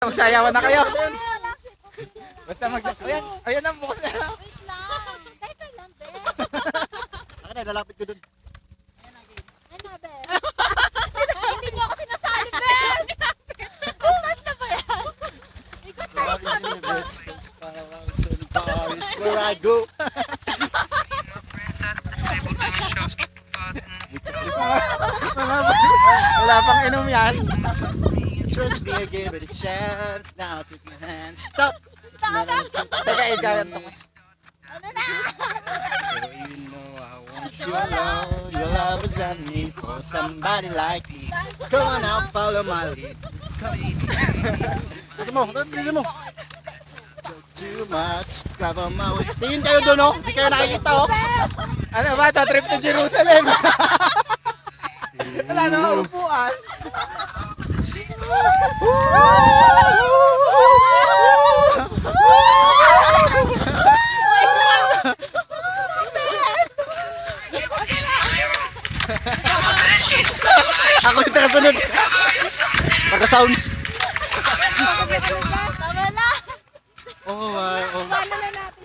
Magsayawan na kayo. Basta ayan, ayan ang bukas na. Wait lang. Teka lang, be. Ako na, lalapit ko dun. Ano, be? Hindi mo ako sinasali, bes. Saan na ba yan? Ikot na, ikot. Paris in the best place, Paris in Paris, where I go. Wala pang inom yan. Trust me, I gave it a chance. Now take my hand, stop. Teka, ikayan to. Ano na? You know I want you alone. Your love was not me for somebody like me. Come on now, follow my lead. Listen mo, listen mo. Talk too much, grab on my waist. Tingin kayo doon, oh. Hindi kayo nakikita, oh. Ano ba ito? Trip to Jerusalem. Wala na upuan. Ako yung tagasunod. Taga-sounds. Tama na. Oh my, oh. Paano na natin?